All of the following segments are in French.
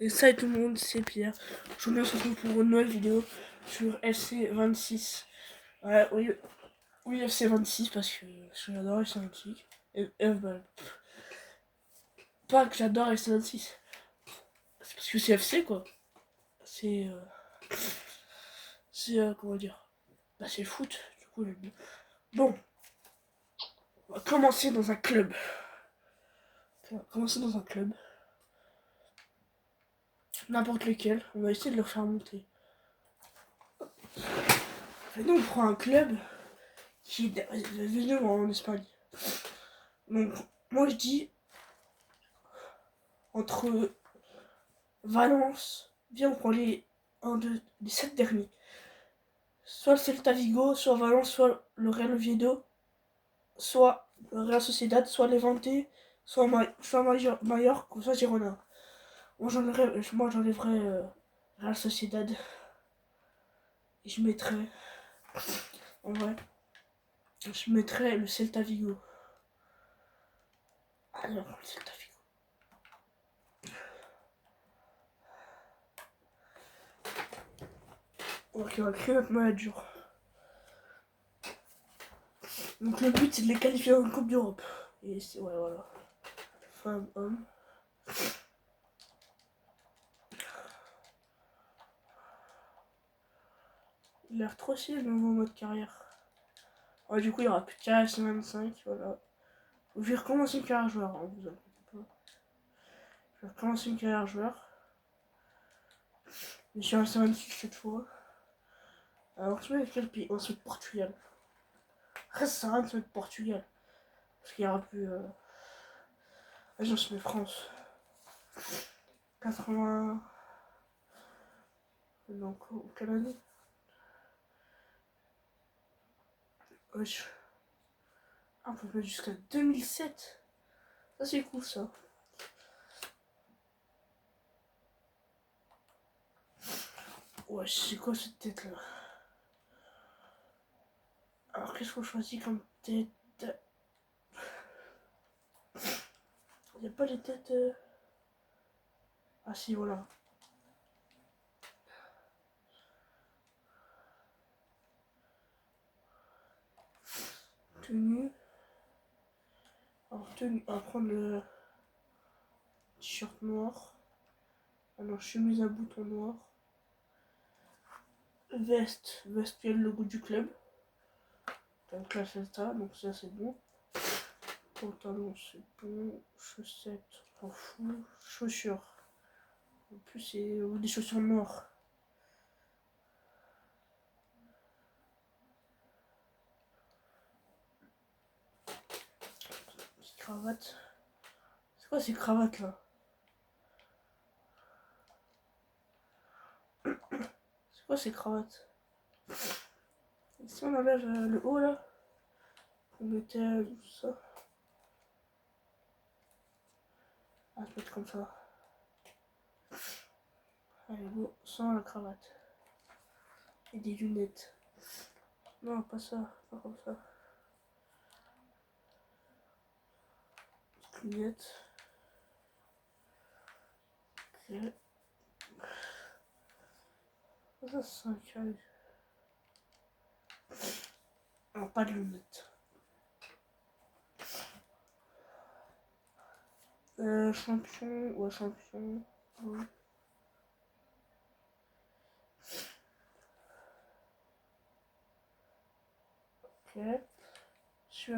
Et salut tout le monde, c'est Pierre. Je vous retrouve pour une nouvelle vidéo sur FC26. Oui, oui, FC26 parce que j'adore FC26. Pas que j'adore FC26, c'est parce que c'est FC quoi. C'est. Comment dire. Bah, c'est le foot, du coup, j'aime bien. Bon, on va commencer dans un club. N'importe lequel, on va essayer de le faire monter. Et donc, on prend un club qui est venu en Espagne. Donc, moi je dis entre Valence, viens on prend les 7 derniers. Soit le Celta Vigo, soit Valence, soit le Real Oviedo, soit le Real Sociedad, soit Levante, soit Mallorca, ou soit Girona. Moi j'enlèverais Real Sociedad. Et je mettrais, en vrai, je mettrais le Celta Vigo. Alors, le Celta Vigo. Ok, on va créer notre manager. Donc le but c'est de les qualifier en Coupe d'Europe. Et c'est, ouais, voilà. Femme, homme. Il a l'air trop stylé le nouveau mode carrière. Ouais, du coup, il n'y aura plus de carrière 25, voilà. Je vais recommencer une carrière joueur, hein, vous inquiétez pas. Je vais recommencer une carrière joueur. Mais je suis un 26 cette fois. Alors, on se met avec quel pays? On se met Portugal. Reste ça sert à rien de se mettre Portugal. Parce qu'il y aura plus. Vas-y, on se met France. 80. Donc, quelle année? Wesh. Ah, on peut mettre jusqu'à 2007. Ça, c'est cool ça. Wesh, c'est quoi cette tête là? Alors, qu'est-ce qu'on choisit comme tête? Il n'y a pas les têtes. Ah, si, voilà. Tenue. Alors, tenue. On va prendre le t-shirt noir. Alors, chemise à boutons noirs. Veste. Veste, il y a le logo du club. Donc là, c'est ça. Donc, ça, c'est bon. Pantalon, c'est bon. Chaussettes, on s'en fout. Chaussures. En plus, c'est des chaussures noires. Petite cravate. C'est quoi ces cravates là? C'est quoi ces cravates? Et si on enlève le haut là, on mettait tout ça. On va se mettre comme ça. Allez, bon, sans la cravate. Et des lunettes. Non, pas ça, pas comme ça. Lunettes. Ok. Ça, c'est un carré. Non, pas de lunettes. Champion, ouais, champion. Ouais. Ok.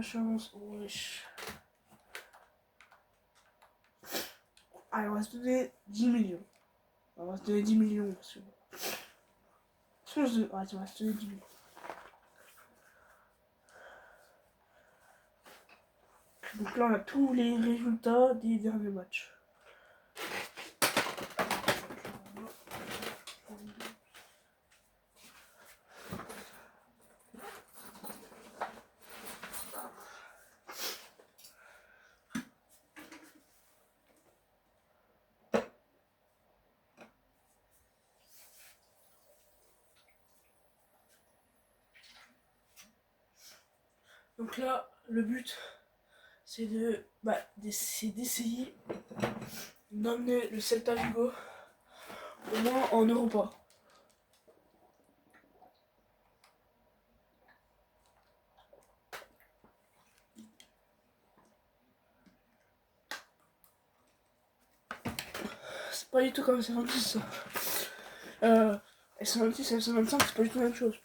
Chance, wesh. Allez, on va se donner 10 millions. On va se donner 10 millions, parce que. Ouais, on va se donner 10 millions. Donc là, on a tous les résultats des derniers matchs. Donc là, le but, c'est d'essayer d'emmener le Celta Vigo Au moins en Europa. C'est pas du tout comme S26 ça. S26 et S25 c'est pas du tout la même chose.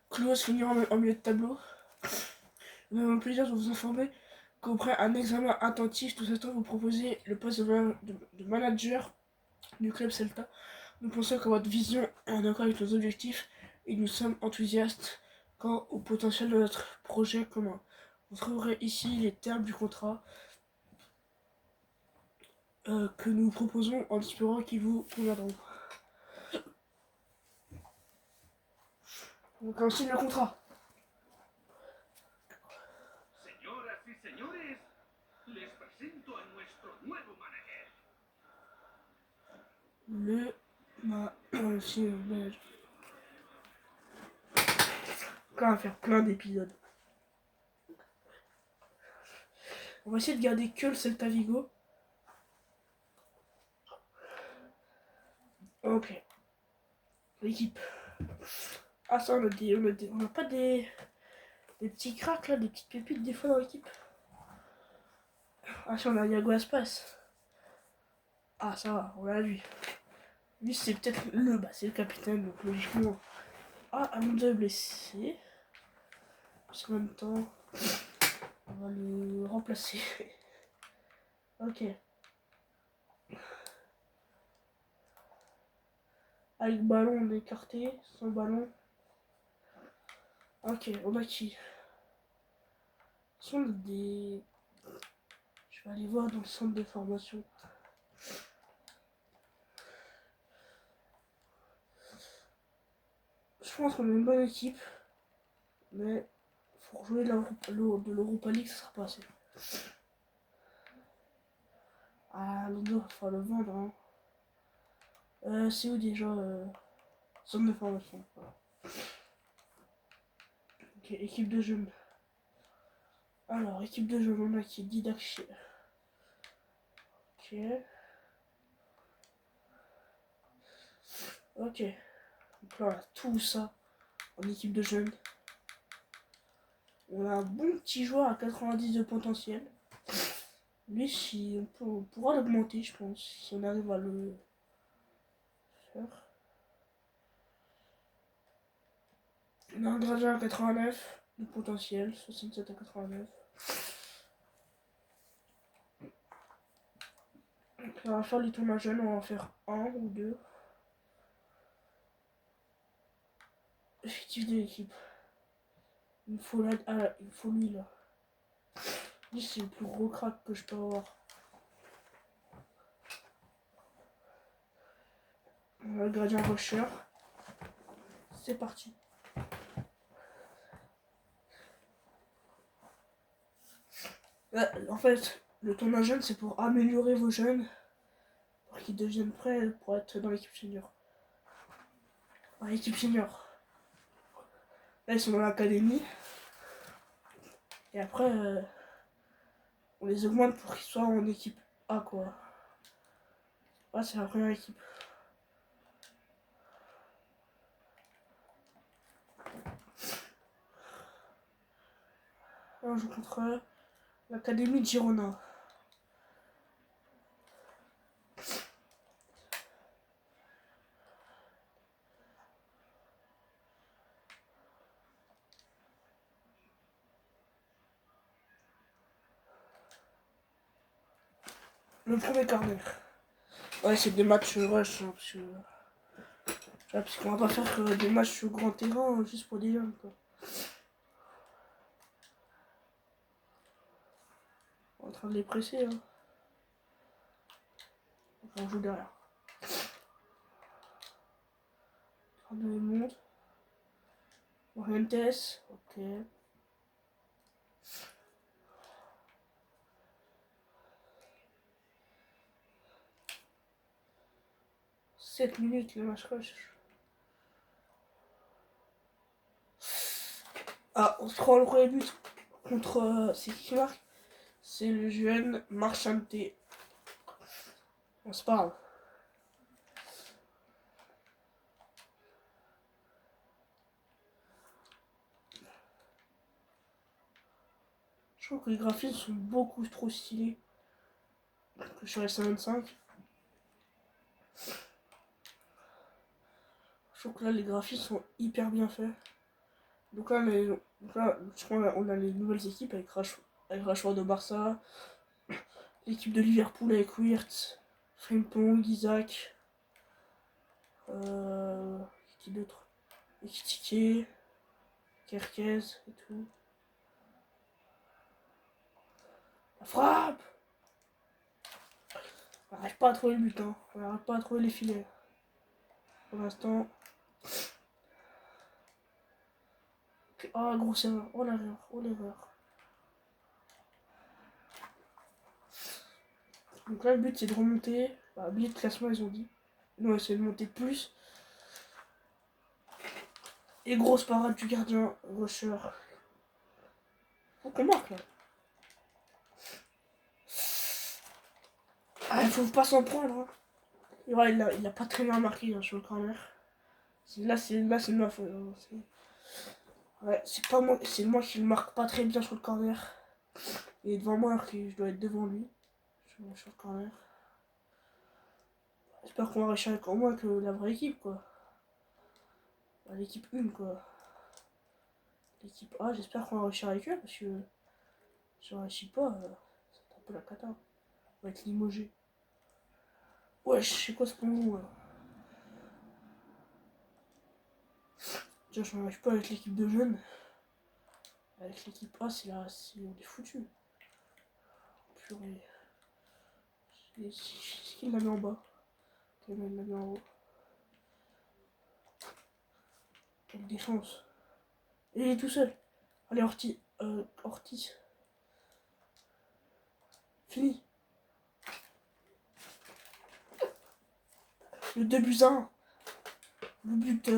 Close finir en milieu de tableau. Nous avons le plaisir de vous informer qu'après un examen attentif, tout ce temps vous proposez le poste de manager du club Celta. Nous pensons que votre vision est en accord avec nos objectifs et nous sommes enthousiastes quant au potentiel de notre projet commun. Vous trouverez ici les termes du contrat que nous proposons en espérant qu'ils vous conviendront. Donc ainsi le contrat. Señoras y señores, les presento a nuestro nuevo manager. Le on va faire plein d'épisodes. On va essayer de garder que le Celta Vigo. Ok. L'équipe. Ah ça on a pas des petits cracks là, des petites pépites des fois dans l'équipe. Ah si on a Iago Aspas. Ah ça va, on l'a lui. Lui c'est peut-être c'est le capitaine donc logiquement. Ah Alonso est blessé. Parce qu'en même temps on va le remplacer. Ok. Avec ballon on est écarté, sans ballon. Ok, on a qui? Sont des. Je vais aller voir dans le centre de formation. Je pense qu'on a une bonne équipe, mais pour jouer de l'Europa League, ça sera pas assez. Ah, l'Europa, il faut le vendre. Hein. C'est où déjà centre de formation. Voilà. Ok, équipe de jeunes. Alors, équipe de jeunes, on a qui est Didac. Ok. Ok. Donc là, on a tout ça en équipe de jeunes. On a un bon petit joueur à 90 de potentiel. Lui, si on pourra l'augmenter, je pense, si on arrive à le faire. On a un gradient à 89 de potentiel, 67 à 89. Donc, on va faire les tournages jeunes, on va en faire un ou deux. Effectif de l'équipe. Il faut lui là. Lui c'est le plus gros crack que je peux avoir. On a le gradient rusher. C'est parti. En fait, le tournage jeune c'est pour améliorer vos jeunes. Pour qu'ils deviennent prêts pour être dans l'équipe senior. Dans l'équipe senior. Là ils sont dans l'académie. Et après, on les augmente pour qu'ils soient en équipe A quoi. Ah c'est la première équipe. On joue contre l'académie de Girona. Le premier corner. Ouais, c'est des matchs rush, hein, parce qu'on va pas faire des matchs sur grand terrain juste pour des jeunes, quoi. On est en train de les presser, hein. On joue derrière. On les monte. Orientes, ok. Sept minutes le match rush. Ah, on se prend le premier but contre. C'est qui marque? C'est le jeune Marchante. On se parle. trouve que les graphismes sont beaucoup trop stylés que sur S25. Je trouve que là, les graphismes sont hyper bien faits. Donc là, je crois on a les nouvelles équipes avec Rashford de Barça, l'équipe de Liverpool avec Wirtz, Frimpong, Isaac, qui d'autre, Ekitike, Kerkez et tout. La frappe! On n'arrive pas à trouver le but, hein. On n'arrive pas à trouver les filets. Pour l'instant. Oh, grosse erreur. Oh l'erreur. Oh l'erreur. Donc là, le but, c'est de remonter. Bah, billet de classement, ils ont dit. Non, c'est de monter plus. Et grosse parade du gardien, Rocher. Faut qu'on marque, là. Ah, il faut pas s'en prendre, hein. Et ouais, il a pas très bien marqué hein, sur le corner. Là, c'est de ma faute. Hein. Ouais, c'est pas moi, c'est moi qui le marque pas très bien sur le corner. Il est devant moi alors que je dois être devant lui. Sur le corner. J'espère qu'on va réussir avec au moins que la vraie équipe, quoi. L'équipe 1, quoi. L'équipe A, j'espère qu'on va réussir avec eux parce que si on réussit pas, c'est un peu la cata. On va être limogé. Ouais, je sais quoi ce nom là. Déjà, je n'arrive pas avec l'équipe de jeunes. Avec l'équipe A, on est foutu. Purée. Est-ce qu'il l'a mis en bas? Il l'a mis en haut. Quelle défense. Et il est tout seul. Allez, Ortiz. Fini. Le 2 buts 1. Le but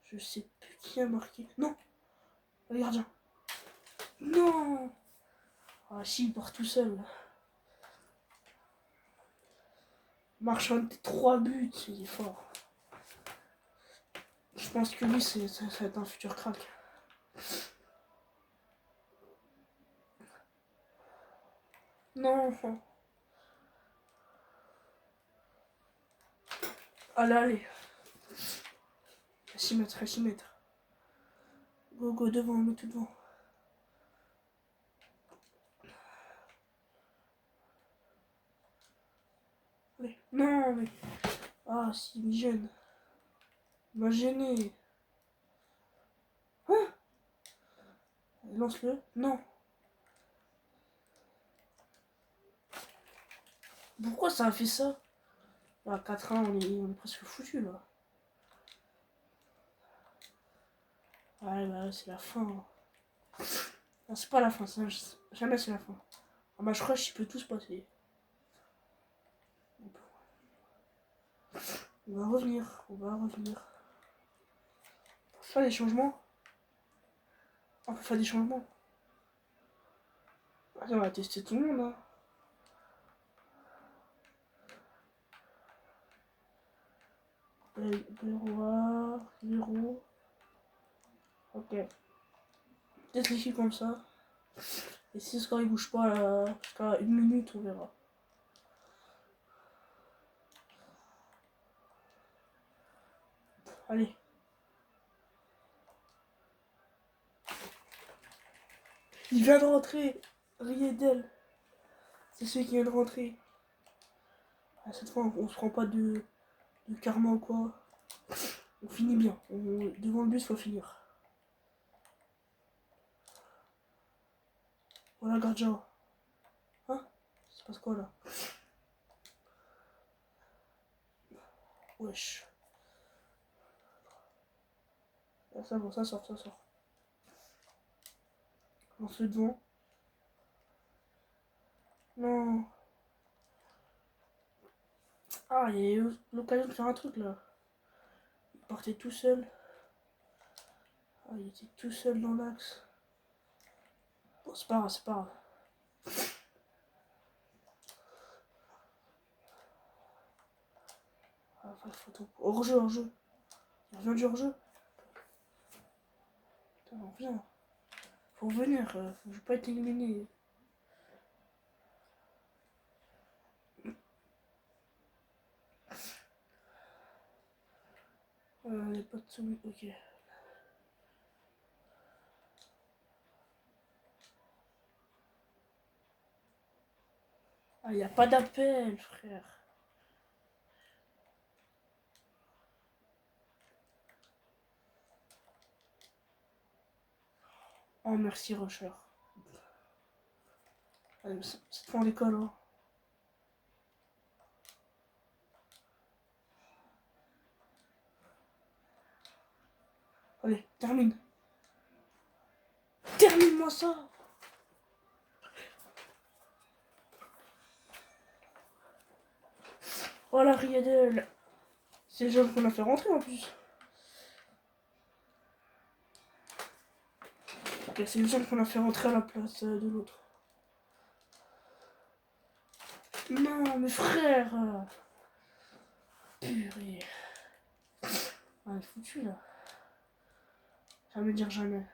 je sais plus qui a marqué. Non. Le gardien. Non. Ah si, il part tout seul. Marchand, 3 buts. Il est fort. Je pense que lui, ça va être un futur crack. Non. Allez. À 6 mètres, à 6 mètres. Go, go, devant, mets tout devant. Allez. Non, mais... Ah, si, il me gêne. Il m'a gêné. Hein? Lance-le. Non. Pourquoi ça a fait ça? Ah, 4-1, on est presque foutu là. Ouais, bah c'est la fin. Non, c'est pas la fin, jamais c'est la fin. Un match rush, il peut tout se passer. On va revenir, on va revenir. On peut faire des changements. On peut faire des changements. Allez, on va tester tout le monde. Hein. Zéro. Ok. Peut-être les filles comme ça. Et si le score il bouge pas jusqu'à 1 minute, on verra. Allez. Il vient de rentrer. Riedel. C'est celui qui vient de rentrer. Ah, cette fois, on se prend pas de karma ou quoi. On finit bien. Devant le bus, faut finir. Voilà, gardien. Hein? Ça se passe quoi là? Wesh. Ah, ça va, ça sort, ça sort. Lance le devant. Non. Ah, il y a eu l'occasion de faire un truc là. Il partait tout seul. Ah, il était tout seul dans l'axe. Bon, c'est pas grave, c'est pas grave. Ah, faut hors-jeu, hors-jeu. Il revient du hors-jeu. Putain, on revient. Faut venir, je veux pas être éliminé. Y a pas de soumis, ok. Ah, y a pas d'appel, frère. Oh, merci, Rusher. Allez, cette fois, on décolle, hein. Allez, termine. Termine-moi ça. Voilà, Riadel. C'est le jeune qu'on a fait rentrer en plus. Ok, c'est le jeune qu'on a fait rentrer à la place de l'autre. Non, mes frères. Purée. Ah, il est foutu là. Jamais dire jamais.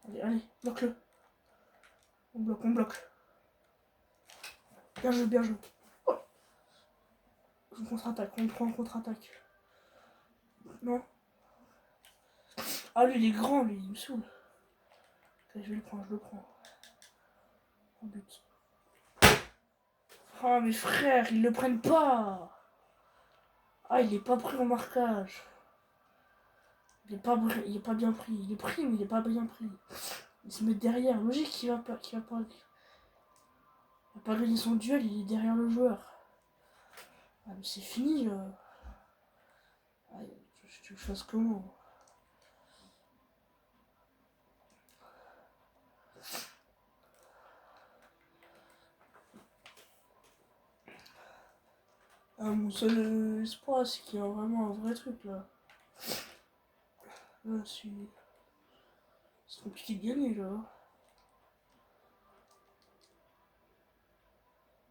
Allez, allez, bloque-le. On bloque, on bloque. Bien joué, bien joué. Oh. On contre-attaque, on prend en contre-attaque. Non. Ah, lui, il est grand, lui, il me saoule. Ok, je vais le prendre, je le prends. En but. Ah, mes frères, ils le prennent pas. Ah, il est pas pris en marquage. Il est pas bien pris. Il est pris, mais il est pas bien pris. Il se met derrière. Logique qu'il va pas, il va pas gagner son duel, il est derrière le joueur. Ah, mais c'est fini. Ah, tu le fasses comment? Ah, mon seul espoir, c'est qu'il y a vraiment un vrai truc là. Là, c'est compliqué de gagner là.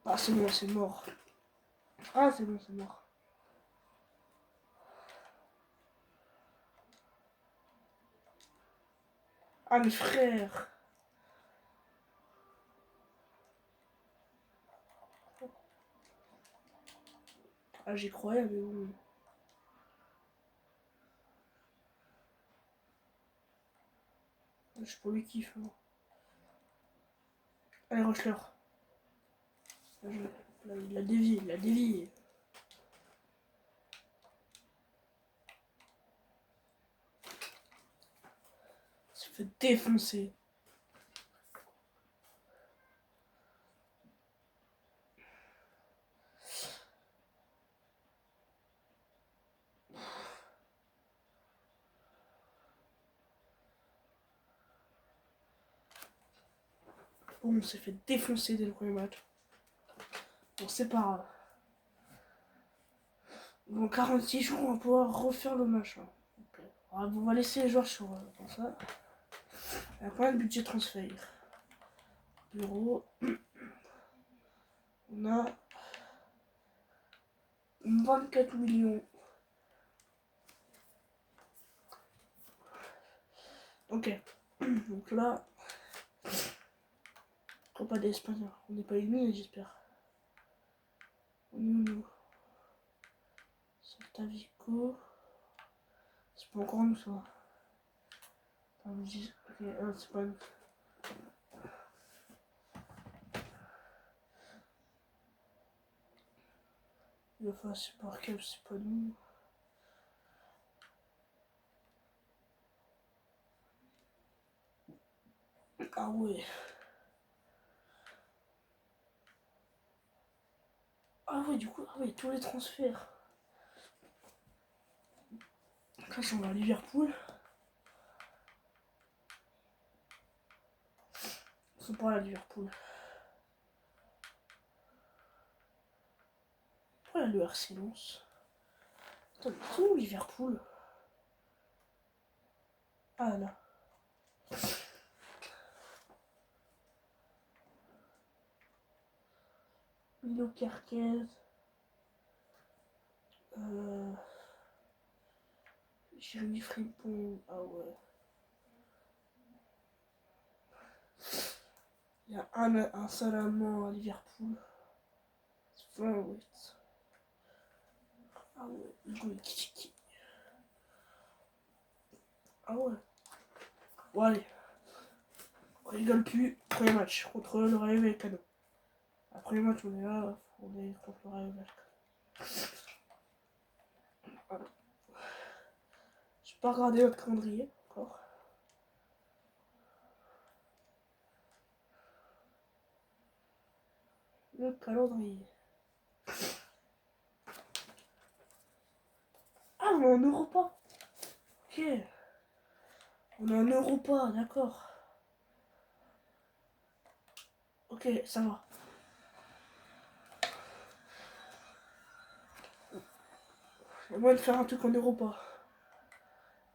Ah, c'est bon, c'est mort. Ah, c'est bon, c'est mort. Ah, mes frères. Ah, j'y croyais, mais bon. Je suis pour le kiff. Hein. Allez, Rochler. Là, il l'a dévié, il l'a dévié. Il se fait défoncer. Bon, on s'est fait défoncer dès le premier match. Bon, c'est pas grave. Dans 46 jours, on va pouvoir refaire le match. Hein. Donc, on va laisser les joueurs sur comme ça. Il y a combien de budget transfert? Bureau. On a 24 millions. Ok. Donc là, Copa d'Espagne. On n'est pas éliminé, j'espère. On est où? Celta Vigo. C'est pas encore nous ça. Attends, ok, c'est pas nous. Le face c'est par quel, c'est pas nous. Ah ouais. Ah ouais, du coup, ah ouais, tous les transferts. Donc là, on va à Liverpool. Ils sont pas là, Liverpool. Pourquoi il y a le RC Lens? Attends, mais c'est où Liverpool? Ah là. Milo Carquez. Jérémy Frimpong. Ah ouais. Il y a un seul Allemand à Liverpool. Sven. Ah ouais, Hugo Ekitike. Ah ouais. Bon allez. On rigole plus. Premier match contre le Rayo Vallecano. Après match, on est là. On est contre le Rayo Vallecano. Voilà. J'ai pas regardé votre calendrier encore. Le calendrier. Ah, on est en Europa. Ok. On est en Europa, d'accord. Ok, ça va. Il y a moyen de faire un truc en Europa.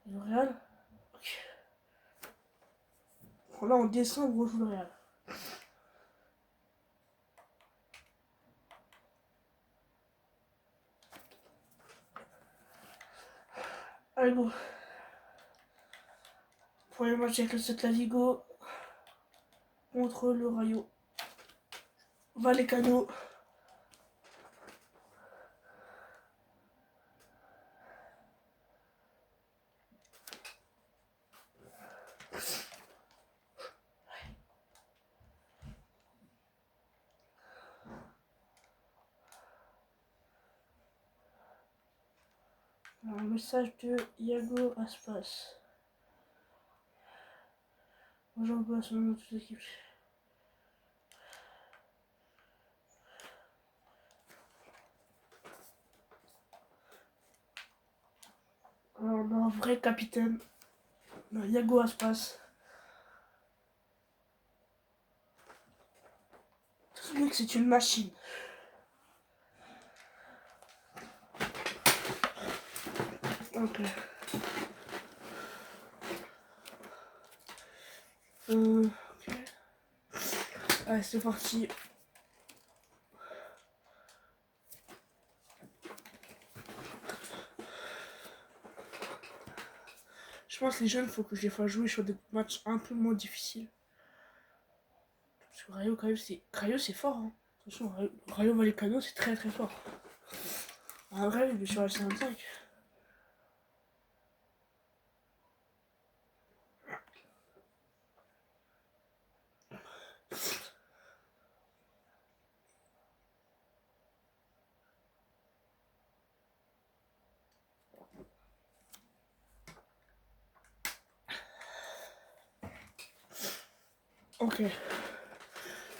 Le Real. Ok. Bon, là, en décembre, on joue le Real. Allez, go. Premier match avec le Celta Vigo contre le Rayo Vallecano. Alors, message de Iago Aspas. Bonjour, boss, mon nom de toute l'équipe. Alors, on a un vrai capitaine. Iago Aspas. Ce mec, c'est une machine. Ok. Ok. Allez, c'est parti. Je pense que les jeunes, faut que je les fasse jouer sur des matchs un peu moins difficiles. Parce que Rayo, quand même, c'est fort. Hein. Attention, Rayo Vallecano, c'est très très fort. En vrai, il est sur la 55. Ok.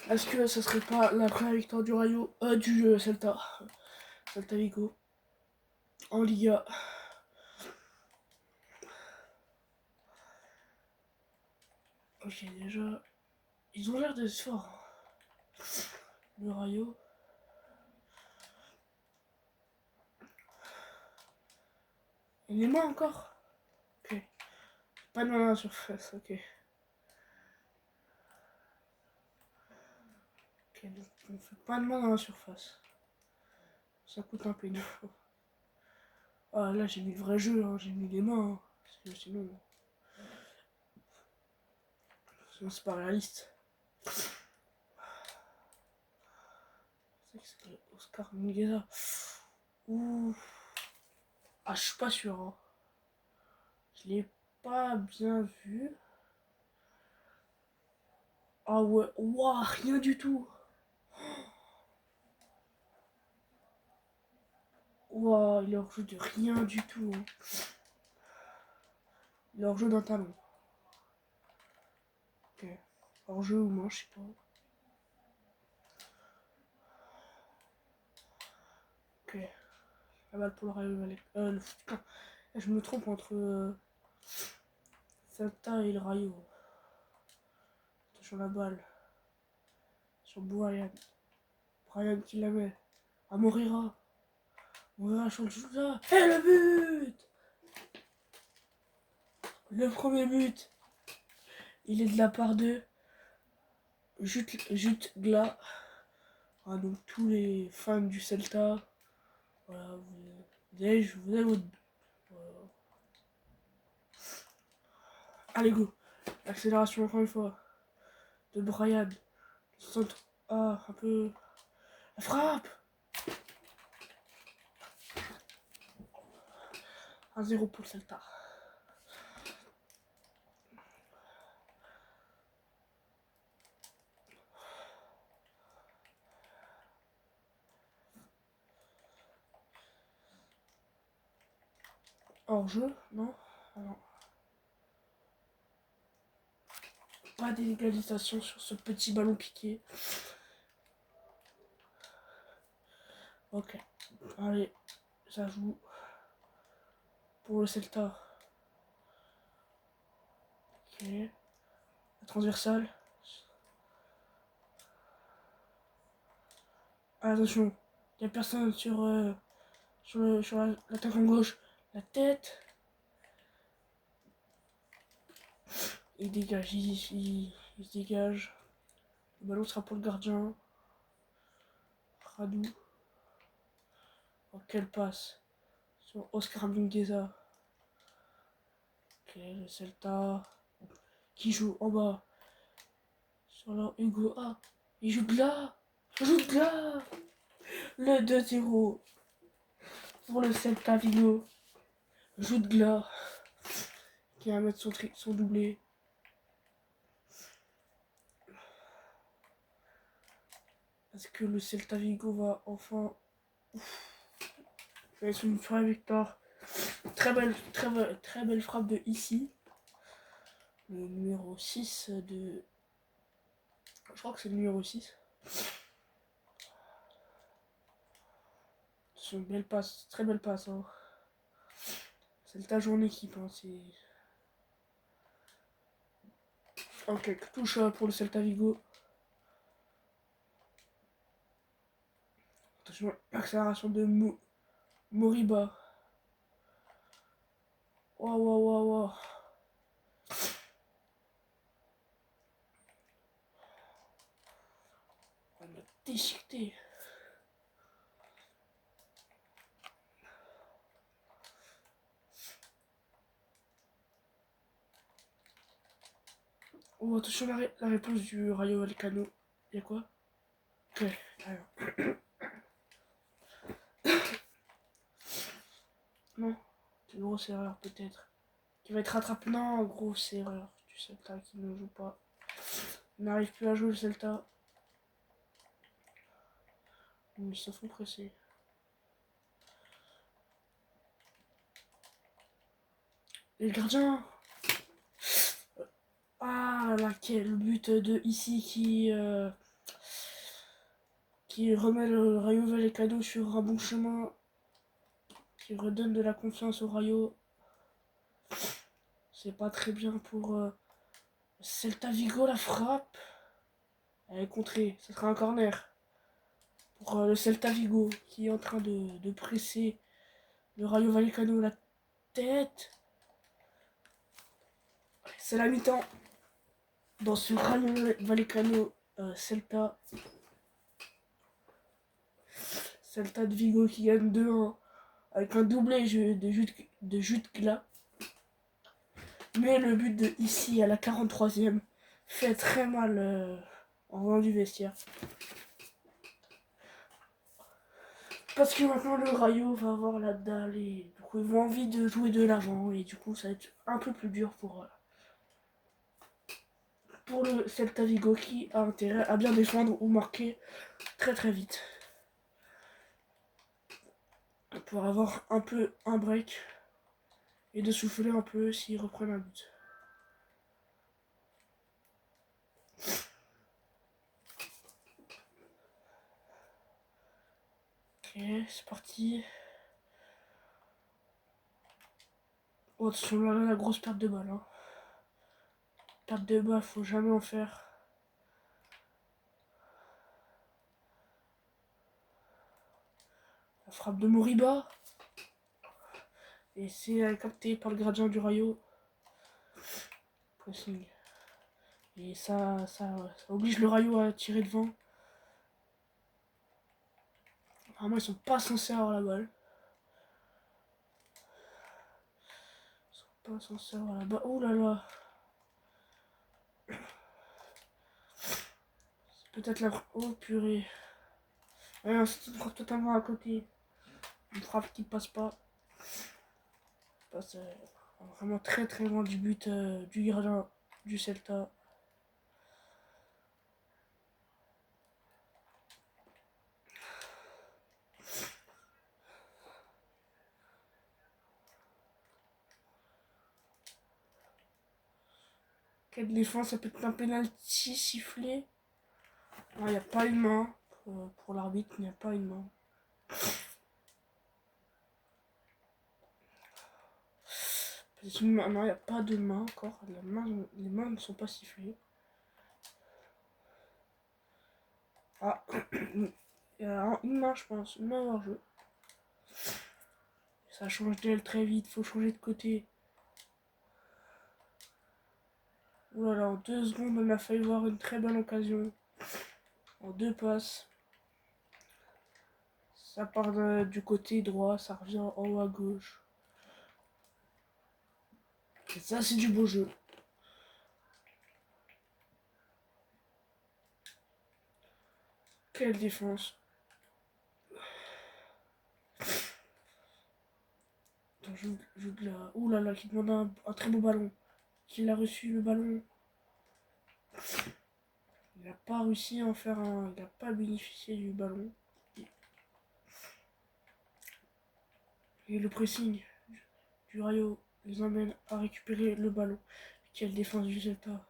Est-ce que ça serait pas la première victoire du Rayo, du Celta Vigo en Liga? Ok, déjà, ils ont l'air d'être forts. Le Rayo. Il est moins encore. Ok. Pas de main dans la surface, ok. Ok, donc on fait pas de main dans la surface. Ça coûte un peu une fois. Ah là j'ai mis le vrai jeu, hein. J'ai mis les mains. Hein. Sinon c'est pas réaliste. C'est que c'est Oscar Mingueza. Ouh. Ah je suis pas sûr. Hein. Je l'ai pas bien vu. Ah ouais, ouah, rien du tout. Ouah, il est hors jeu de rien du tout. Hein. Il est hors jeu d'un talon. Ok. Hors jeu ou non, je sais pas. Ok. La balle pour le Rayo. Putain, je me trompe entre Celta et le Rayo. Sur la balle. Sur Brian. Brian qui la met. À Morera. Morera sur le shoot là. Et le but! Le premier but. Il est de la part de Jut Gla. Ah, donc tous les fans du Celta. Voilà, vous avez votre. Voilà. Allez, go. Accélération encore une fois. De Brian. Centre. Ah, un peu. La frappe. 1-0 pour le Celta. Hors jeu, non? Ah non. Pas d'égalisation sur ce petit ballon piqué. Ok. Allez, ça joue pour le Celta. Ok. La transversale. Ah, attention, il n'y a personne sur l'attaquant gauche. La tête. Il dégage, il se dégage. Le ballon sera pour le gardien. Radou. Oh, quelle passe sur Oscar Mingueza. Ok, le Celta qui joue en bas. Sur là, Hugo. Ah, il joue de là. Il joue de là. Le 2-0 pour le Celta Vigo. Joue de là. Qui va mettre son doublé. Est-ce que le Celta Vigo va enfin faire une vraie victoire? Très belle frappe de ici. Le numéro 6 de. Je crois que c'est le numéro 6. C'est une belle passe, très belle passe. Hein. Celta joue en équipe. Hein, ok, touche pour le Celta Vigo. Attention, accélération de Moriba. Waouh, waouh, waouh, waouh. On m'a déchiqueté. Oh, attention, la réponse du Rayo Vallecano. Y'a quoi? Ok, alors. Non, c'est une grosse erreur peut-être. Qui va être rattrapé. Non, grosse erreur du Celta qui ne joue pas. Il n'arrive plus à jouer le Celta. Ils se font presser. Et le gardien. Ah là, quel but de ici qui remet le Rayo Vallecano sur un bon chemin, qui redonne de la confiance au Rayo. C'est pas très bien pour Celta Vigo, la frappe. Elle est contrée, ça sera un corner pour le Celta Vigo qui est en train de presser le Rayo Vallecano la tête. C'est la mi-temps dans ce Rayo Vallecano Celta. Celta de Vigo qui gagne 2-1 avec un doublé de Jutgla. Mais le but de ici à la 43e fait très mal en venant du vestiaire. Parce que maintenant le Rayo va avoir la dalle et du coup ils ont envie de jouer de l'avant et du coup ça va être un peu plus dur pour le Celta Vigo qui a intérêt à bien défendre ou marquer très très vite. Pour avoir un peu un break et de souffler un peu s'ils reprennent un but. Ok, c'est parti. Oh, attention là, la grosse perte de balle. Hein. Perte de balle, faut jamais en faire. La frappe de Moriba. Et c'est capté par le gradient du Rayo. Pressing. Et ça oblige le Rayo à tirer devant. Vraiment, ils sont pas censés avoir la balle. Ils sont pas censés avoir la balle. Oh là là. Peut-être la... Oh purée. Ouais, non, c'est une frappe totalement à côté. Une frappe qui passe pas. Passe vraiment très très loin du but du gardien du Celta. Quelle défense, ça peut être un penalty sifflé. Il n'y a pas une main. Pour l'arbitre, il n'y a pas une main. Non, il n'y a pas de main encore. Les mains ne sont pas sifflées. Ah, il y a une main, je pense. Une main hors jeu. Ça change d'aile très vite. Faut changer de côté. Voilà, en 2 secondes, on a failli voir une très bonne occasion. En 2 passes. Ça part du côté droit, ça revient en haut à gauche. Et ça, c'est du beau jeu. Quelle défense. Attends, je de la... Ouh là là, qui demande un très beau ballon. Qu'il a reçu le ballon. Il n'a pas réussi à en faire un... Il n'a pas bénéficié du ballon. Et le pressing du Rayo les emmène à récupérer le ballon. Quelle défense du Celta.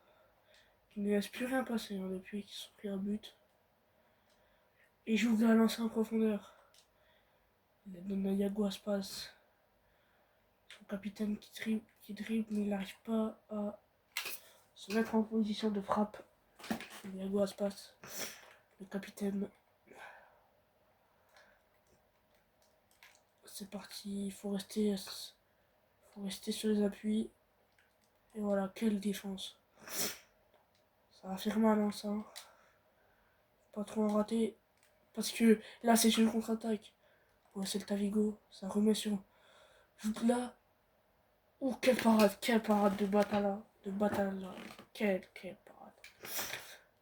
Qui ne laisse plus rien passer depuis qu'ils sont pris un but. Et joue la lancer en profondeur. Il donne à Iago Aspas. Son capitaine qui dribble, mais il n'arrive pas à se mettre en position de frappe. Iago Aspas, le capitaine. C'est parti, il faut rester sur les appuis. Et voilà, quelle défense. Ça va faire mal, hein, ça. Pas trop en rater. Parce que là, c'est une contre-attaque. Ouais, c'est le Tavigo. Ça remet sur... Là. Ouh, quelle parade de Batala. Quelle parade.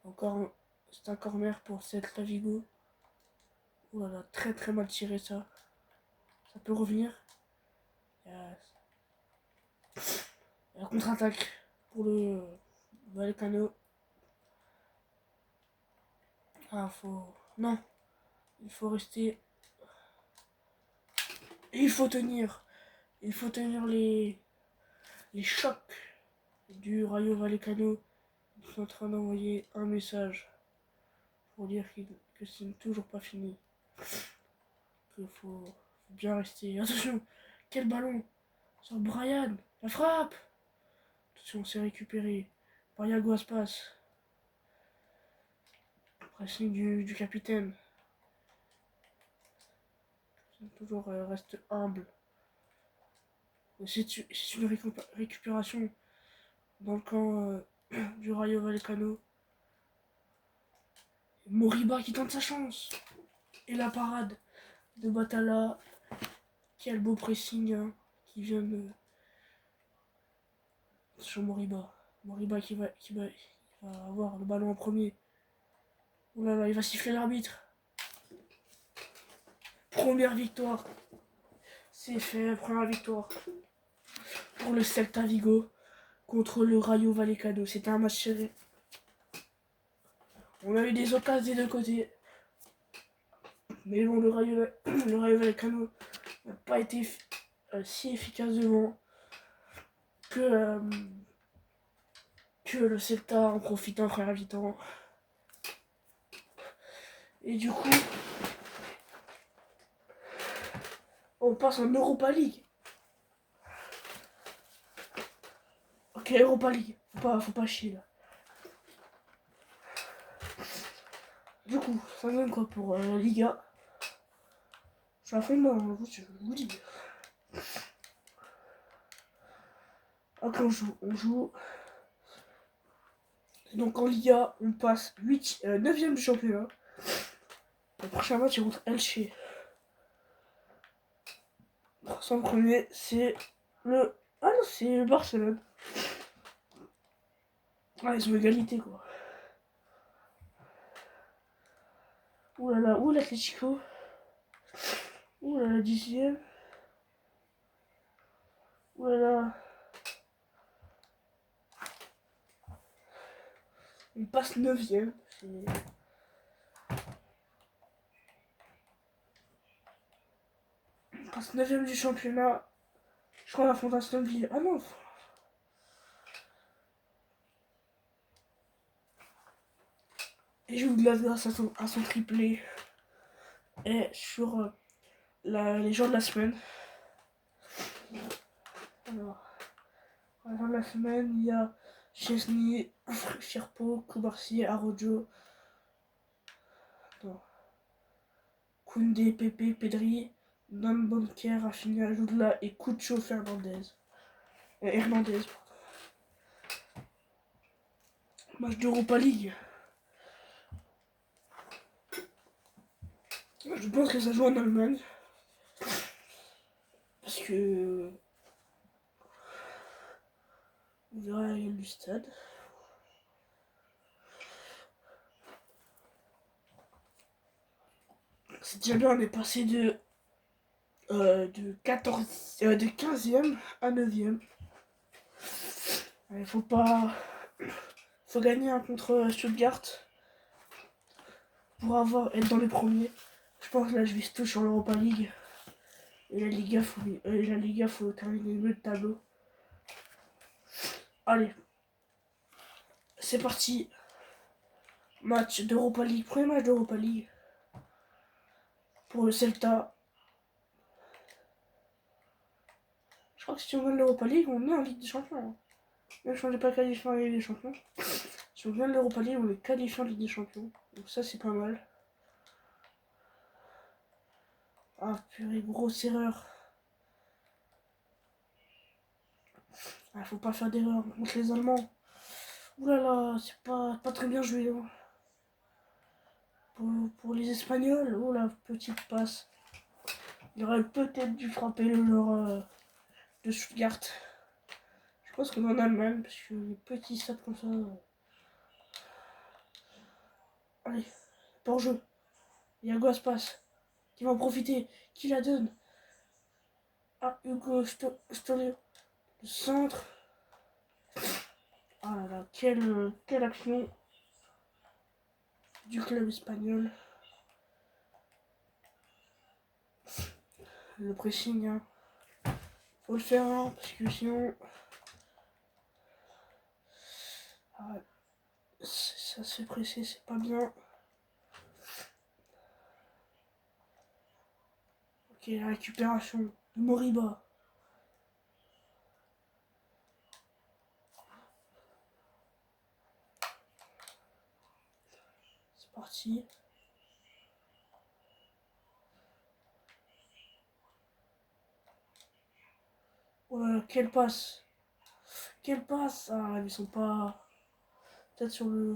Encore, c'est un corner pour cette Tavigo. Ouh là là, très très mal tiré ça. Ça peut revenir. La contre-attaque pour le Vallecano. Ah, faut... Non. Il faut rester... Il faut tenir. Il faut tenir les chocs du Rayo Vallecano. Ils sont en train d'envoyer un message pour dire que c'est toujours pas fini. Qu'il faut bien rester. Attention, quel ballon sur Brian. La frappe. Attention, c'est récupéré par Iago Aspas. Pressing du capitaine. Toujours reste humble. C'est une récupération dans le camp du Rayo Vallecano. Moriba qui tente sa chance. Et la parade de Batala. Quel beau pressing hein, qui vient de... Sur Moriba. Moriba qui va avoir le ballon en premier. Oh là là, il va siffler l'arbitre. Première victoire. C'est fait, première victoire. Pour le Celta Vigo contre le Rayo Vallecano. C'était un match serré. On a eu des occasions des deux côtés. Mais bon, le Rayo Vallecano n'a pas été si efficace devant que le Celta en profite en première mi-temps. Et du coup, on passe en Europa League. Ok, Europa League. Faut pas chier là. Du coup, ça donne quoi pour la Liga? Je suis à fond dedans, je vous dis. Ok, on joue. Donc en Liga, on passe 9ème du championnat. Le prochain match est contre Elche. Le premier, c'est le... Ah non, c'est Barcelone. Ah, ils ont égalité, quoi. Ouh là là, ouh l'Atlético. Ouh là là, 10e. Ouh là là. On passe 9e. On passe 9e du championnat. Je crois la Fondation Ville. Ah non. Et je vous grâce à son triplé. Et sur les gens de la semaine. Alors, les gens de la semaine, il y a Chesney, Firpo, Koubarsi, Arojo, Koundé, Pepe, Pedri, Nambonker, Rafinha, Joudla et Cucho Hernandez. Hernandez. Match d'Europa League. Je pense que ça joue en Allemagne. Parce que... On verra la gueule du stade. C'est déjà bien, on est passé de 15e à 9e. Il faut pas... Faut gagner un contre Stuttgart pour être dans les premiers. Je pense que là je vise tout sur l'Europa League. Et la Liga, faut terminer le tableau. Allez. C'est parti. Match d'Europa League. Premier match d'Europa League. Pour le Celta. Je crois que si on gagne l'Europa League, on est en Ligue des Champions. Même si on n'est pas qualifié en Ligue des Champions. Si on gagne l'Europa League, on est qualifié en Ligue des Champions. Donc ça, c'est pas mal. Ah purée, grosse erreur. Ah, faut pas faire d'erreur contre les Allemands. Ouh là là, c'est pas très bien joué. Hein. Pour les Espagnols, oh la petite passe. Il aurait peut-être dû frapper le joueur de Stuttgart. Je pense qu'on est en Allemagne, parce que les petits stades comme ça... Allez, pour jeu. Iago Aspas, qui va en profiter, qui la donne. Ah, Hugo Stolé, le centre. Ah là là, quelle action du club espagnol. Le pressing, hein. Faut le faire, hein, parce que sinon... Ah, ça se fait presser, c'est pas bien. Ok, la récupération de Moriba. C'est parti. Oh là là, quelle passe. Quelle passe. Ah, ils sont pas... Peut-être sur une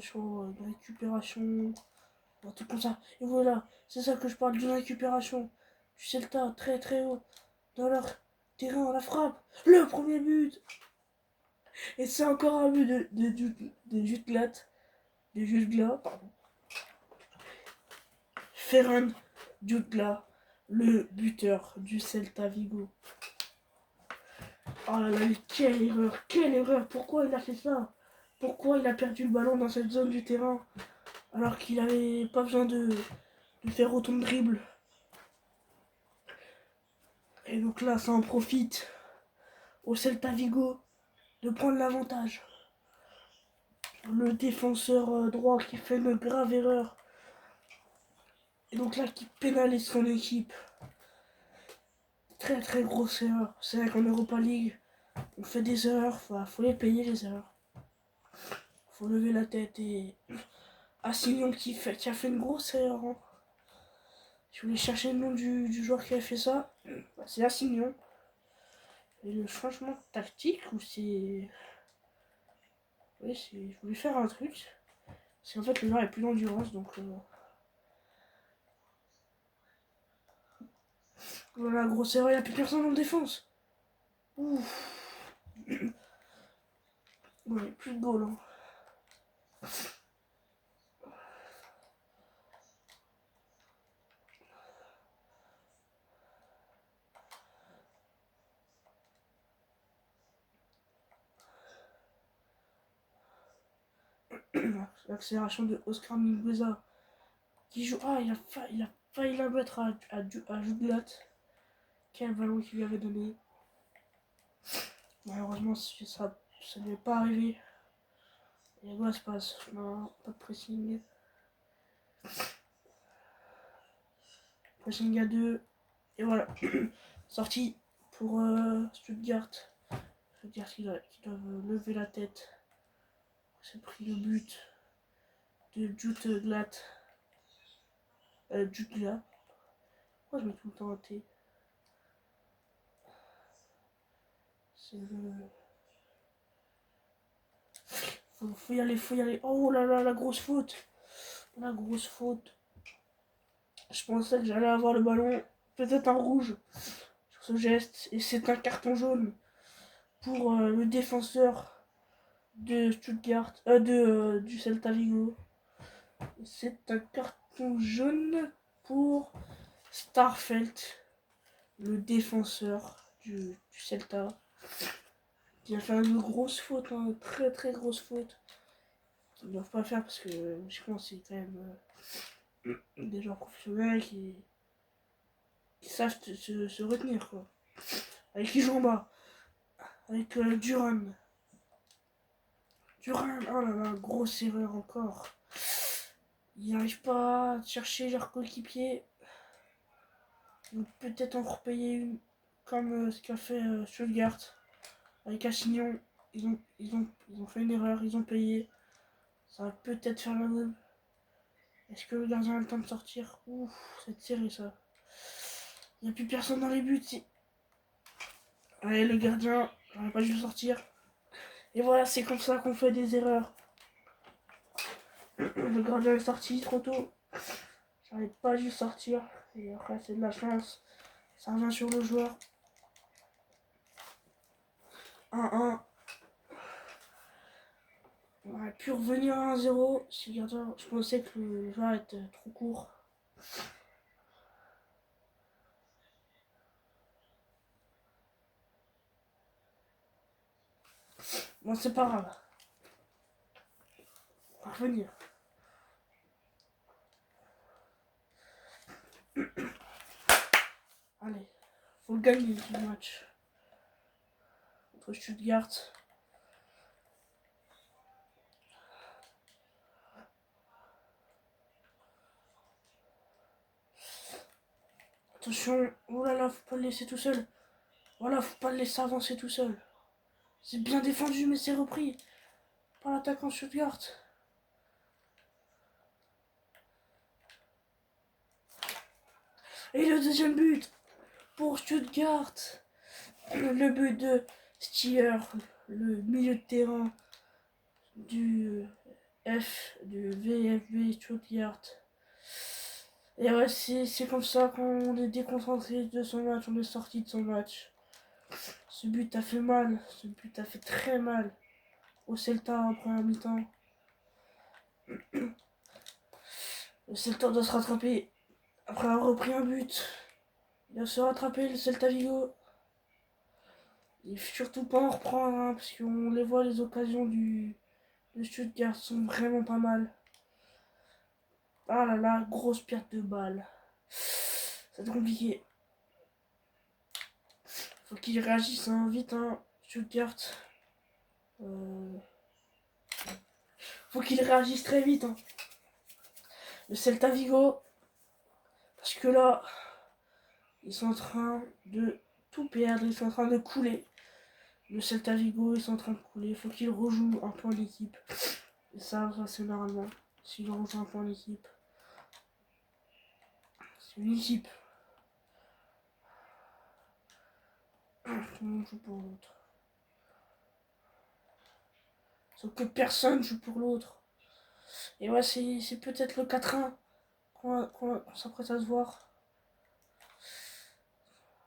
récupération. Un truc comme ça. Et voilà, c'est ça que je parle d'une récupération. Du Celta, très très haut. Dans leur terrain, la frappe. Le premier but. Et c'est encore un but de Jutglat. De Jutgla, pardon. Ferran Jutgla, le buteur du Celta Vigo. Oh là là, quelle erreur, quelle erreur. Pourquoi il a fait ça? Pourquoi il a perdu le ballon dans cette zone du terrain alors qu'il avait pas besoin de faire autant de dribbles? Et donc là, ça en profite au Celta Vigo de prendre l'avantage. Le défenseur droit qui fait une grave erreur. Et donc là, qui pénalise son équipe. Très très grosse erreur. C'est vrai qu'en Europa League, on fait des erreurs, faut les payer les erreurs. Faut lever la tête et... Assignon qui a fait une grosse erreur. Hein. Si vous voulez chercher le nom du joueur qui a fait ça, bah, c'est Assignon. Et le changement tactique, ou c'est... Oui, je voulais faire un truc. C'est en fait le joueur a plus d'endurance, donc... Voilà, grosse erreur, il n'y a plus personne en défense. Ouf. Ouais, plus de goal. Hein. L'accélération de Oscar Mingueza qui joue. Ah, il a failli la mettre à Judelat. Quel ballon qu'il lui avait donné. Malheureusement, ça ne lui est pas arrivé. Et voilà, se passe. Non, pas de pressing. Pressing à 2. Et voilà. Sortie pour Stuttgart. Stuttgart qui doivent lever la tête. C'est pris le but de Jutglat. Jutglat. Pourquoi je mets tout le temps un T? C'est le. Faut y aller, faut y aller. Oh là là, la grosse faute. La grosse faute. Je pensais que j'allais avoir le ballon. Peut-être un rouge sur ce geste. Et c'est un carton jaune pour le défenseur de Stuttgart. Du Celta Vigo. C'est un carton jaune pour Starfelt, le défenseur du Celta. Il a fait une grosse faute, hein, très très grosse faute. Ils ne doivent pas faire parce que je pense que c'est quand même des gens professionnels qui savent se retenir, quoi. Avec qui joue en bas. Avec Duran. Duran, oh là là, grosse erreur encore. Ils n'arrivent pas à chercher leur coéquipier. Ils vont peut-être en repayer une, comme ce qu'a fait Stuttgart. Avec Assignon, ils ont fait une erreur, ils ont payé. Ça va peut-être faire la même. Est-ce que le gardien a le temps de sortir? Ouf, c'est serré ça. Il n'y a plus personne dans les buts. Allez, le gardien, j'aurais pas dû sortir. Et voilà, c'est comme ça qu'on fait des erreurs. Le gardien est sorti trop tôt. J'aurais pas dû sortir. Et après, c'est de la chance. Ça revient sur le joueur. 1-1. On aurait pu revenir à 1-0 si le gardien. Je pensais que le joueur était trop court. Bon, c'est pas grave. On va revenir. Allez, faut le gagner ce match. Contre Stuttgart. Attention, oh là là, faut pas le laisser tout seul. Voilà, faut pas le laisser avancer tout seul. C'est bien défendu, mais c'est repris par l'attaquant Stuttgart. Et le deuxième but pour Stuttgart. Le but de Stier, le milieu de terrain du VfB Stuttgart. Et ouais, c'est comme ça qu'on est déconcentré de son match, on est sorti de son match. Ce but a fait mal, ce but a fait très mal au Celta en première mi-temps. Le Celta doit se rattraper après avoir repris un but. Il doit se rattraper, le Celta Vigo. Il faut surtout pas en reprendre, hein, parce qu'on les voit, les occasions de Stuttgart sont vraiment pas mal. Ah là là, grosse perte de balle. C'est compliqué. Faut qu'ils réagissent vite, hein, Stuttgart. Faut qu'ils réagissent très vite, hein. Le Celta Vigo. Parce que là, ils sont en train de tout perdre, ils sont en train de couler. Le Celta Vigo, ils sont en train de couler. Faut qu'ils rejouent un point d'équipe. Et ça c'est normalement. S'ils rejouent un point d'équipe. C'est une équipe. Tout le monde joue pour l'autre. Sauf que personne joue pour l'autre. Et ouais, c'est peut-être le 4-1 qu'on s'apprête à se voir.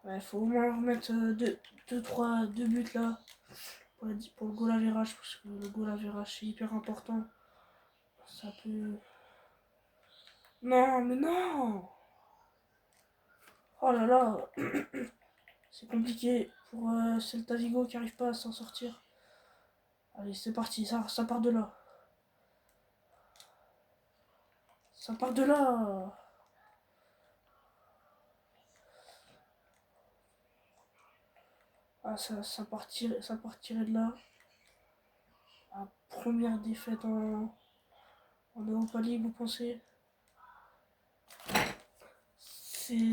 Ouais, faut au moins remettre 2 buts là. Pour le goal average, parce que le goal average c'est hyper important. Ça peut... Non, mais non! Oh là là! C'est compliqué pour Celta Vigo qui arrive pas à s'en sortir. Allez, c'est parti, ça part de là. Ça part de là! Ah, ça partirait de là. Ah, première défaite en Europa League, vous pensez?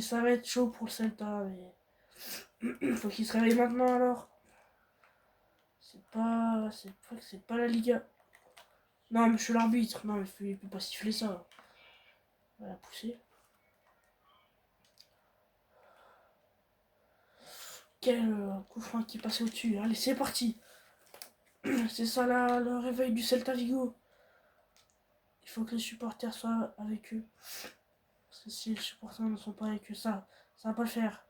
Ça va être chaud pour le Celta, mais faut qu'il se réveille maintenant alors. C'est pas la Liga. Non, mais je suis l'arbitre. Non, mais il peut pas siffler ça. On va la pousser. Quel coup franc qui est passé au-dessus. Allez, c'est parti. C'est ça là, le réveil du Celta Vigo. Il faut que les supporters soient avec eux. Parce que si les supporters ne sont pas avec eux, ça va pas le faire.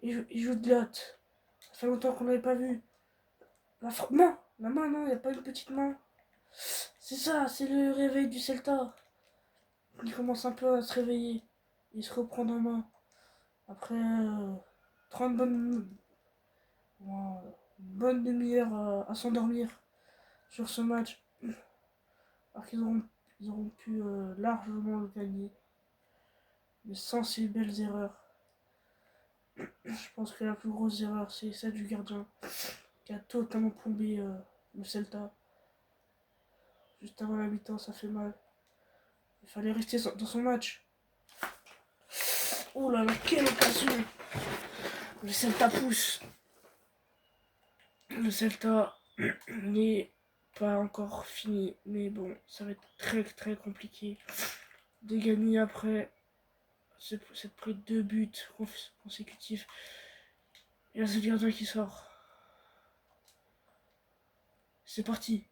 Ils jouent de l'autre. Ça fait longtemps qu'on l'avait pas vu. Non, la main, non, il n'y a pas une petite main. C'est ça, c'est le réveil du Celta. Il commence un peu à se réveiller. Il se reprend en main. Après 30 bonnes demi-heures à s'endormir sur ce match. Alors ils auront pu largement le gagner. Mais sans ces belles erreurs. Je pense que la plus grosse erreur, c'est celle du gardien. Qui a totalement plombé le Celta. Juste avant la mi-temps, ça fait mal. Il fallait rester dans son match. Oh là là, quelle occasion! Le Celta pousse. Le Celta n'est pas encore fini. Mais bon, ça va être très très compliqué de gagner après cette pris 2 buts consécutifs. Et là, c'est le gardien qui sort. C'est parti.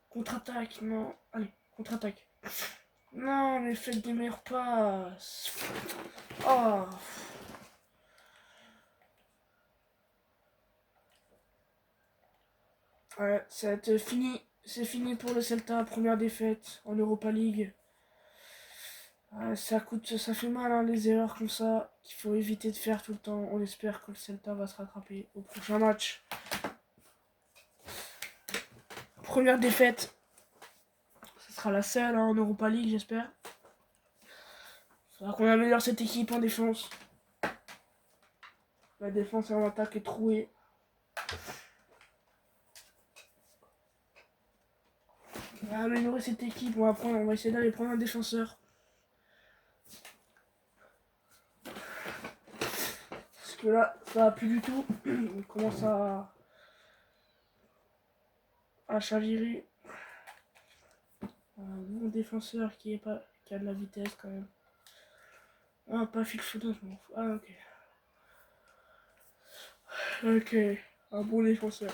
Contre-attaque, non. Allez, contre-attaque. Non, mais faites des meilleures passes. Oh. Ouais, ça va être fini. C'est fini pour le Celta, première défaite en Europa League. Ouais, ça fait mal hein, les erreurs comme ça qu'il faut éviter de faire tout le temps. On espère que le Celta va se rattraper au prochain match. Première défaite. Ce sera la seule hein, en Europa League, j'espère. Il faudra qu'on améliore cette équipe en défense. La défense et en attaque est trouée. On va améliorer cette équipe. On va essayer d'aller prendre un défenseur. Parce que là, ça va plus du tout. On commence à chavirer. Un bon défenseur qui a de la vitesse quand même. Ah, pas Phil Foden, je m'en fous. Ah, ok. Ok, un bon défenseur.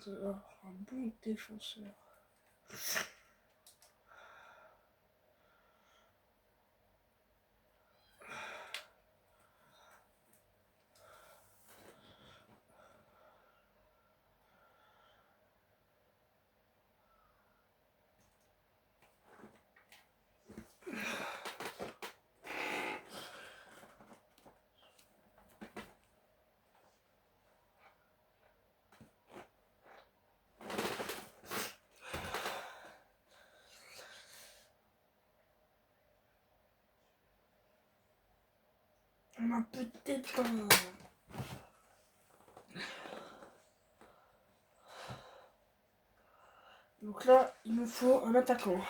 Un bon défenseur. On a un peu de tête temps. Donc là, il nous faut un attaquant.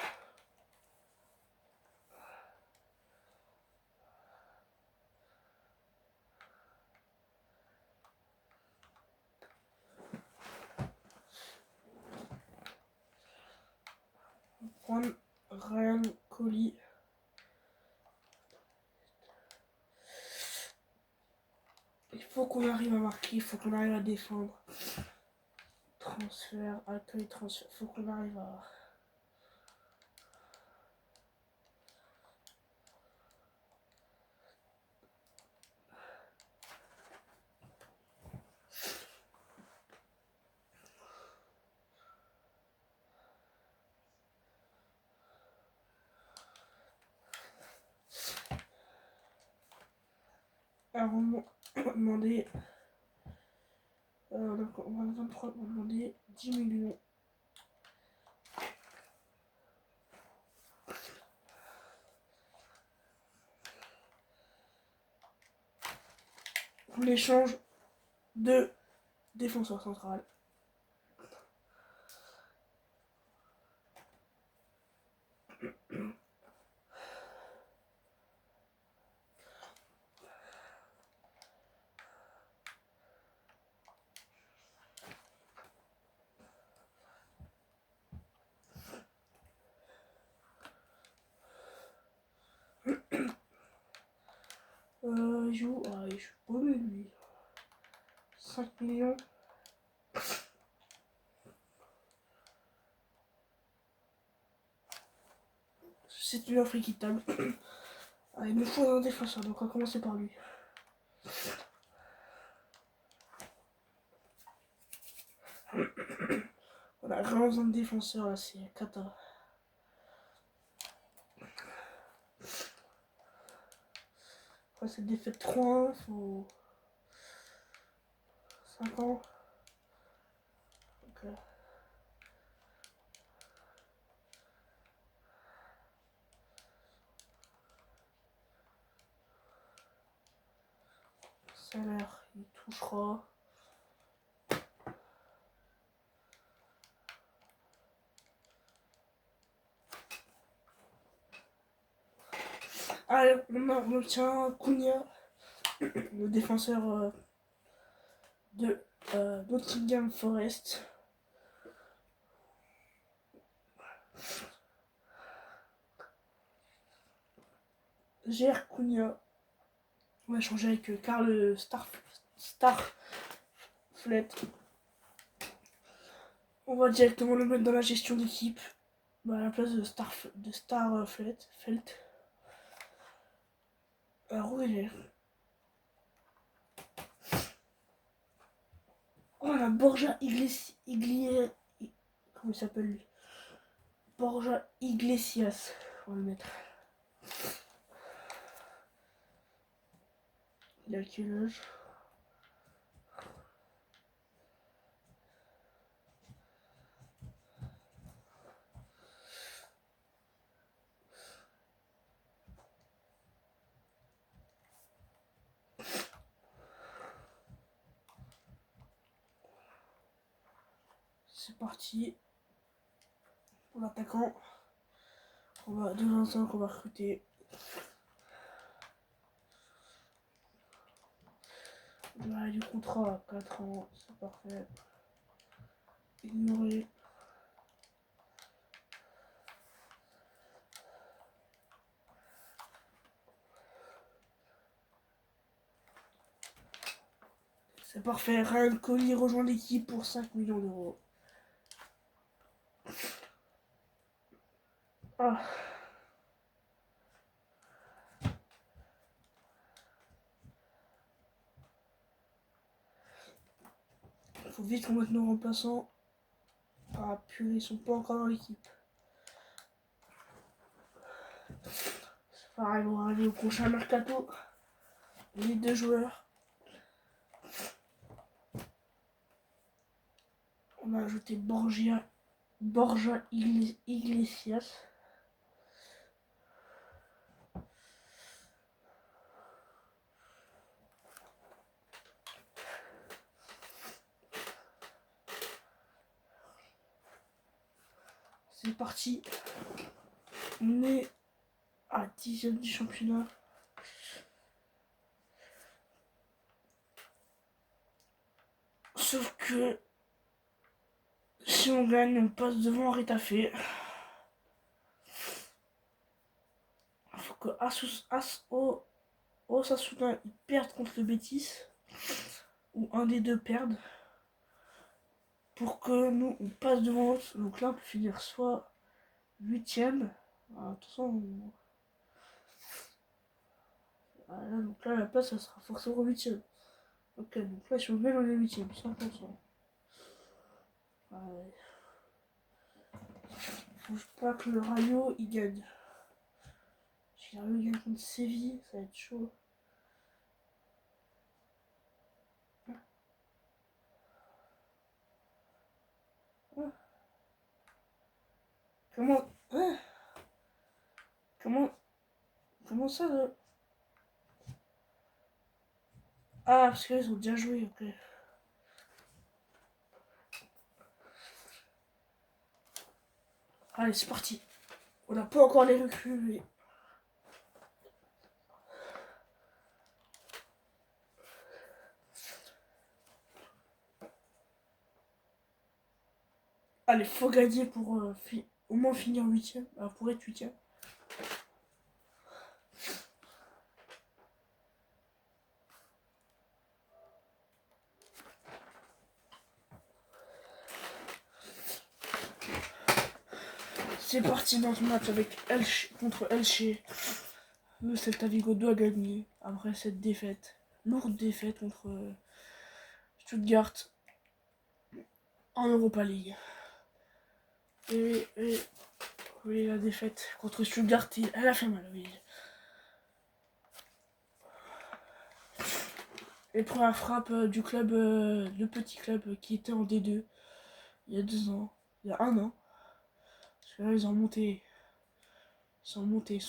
On va prendre Ryan Coley. Il faut qu'on arrive à marquer, il faut qu'on arrive à défendre. Transfert, accueil, transfert. Il faut qu'on arrive à... Alors on va demander... donc on va 23, on va demander 10 millions. En échange de défenseur central. Il joue paumé lui. 5 millions. C'est une offre équitable. Il nous faut un défenseur, donc on va commencer par lui. On a vraiment besoin de défenseur là, c'est cata. Après cette défaite 3-1, faut 5 ans. Donc, salaire, il touchera. Allez, on obtient Cunha, le défenseur de Nottingham Forest. Gère Cunha. On va changer avec Karl Starflet. On va directement le mettre dans la gestion d'équipe. À la place de Starflet. Alors où il est? Oh la Borja Iglesias. Comment il s'appelle lui? Borja Iglesias. On va le mettre. Il a quel âge? C'est parti pour l'attaquant. On va 2-25 qu'on va recruter. Là, du contrat à 4 ans, c'est parfait. Ignorer. C'est parfait. Ryan Coley rejoint l'équipe pour 5 millions d'euros. Ah. Faut vite qu'on mette nos remplaçants. Ah purée, ils sont pas encore dans l'équipe. C'est pareil, on va arriver au prochain mercato. Les 2 joueurs. On a ajouté Borja Iglesias. C'est parti. On est à 10e du championnat. Sauf que si on gagne, on passe devant Retafe. Faut que Osasuna ils perdent contre le Betis. Ou un des deux perde. Pour que nous on passe devant. Donc là on peut finir soit 8ème. De toute façon. Donc là la place ça sera forcément 8ème. Ok, donc là si on gagne on est 8ème, 100%. Ouais. Faut pas que le Rayo il gagne. Si le Rayo gagne contre Séville, ça va être chaud. Comment... Hein? Comment ça Ah, parce qu'ils ont déjà joué, ok. Allez, c'est parti. On n'a pas encore les recrues, mais... Allez, faut gagner pour au moins finir 8ème. Pour être 8ème. C'est parti dans ce match avec Elche contre Elche. Le Celta Vigo doit gagner après cette défaite. Lourde défaite contre Stuttgart en Europa League. Et oui, la défaite contre Stuttgart, elle a fait mal, oui. Les premières frappes du club, le petit club qui était en D2 il y a 2 ans, il y a 1 an. Parce que là, ils ont remonté. Ils sont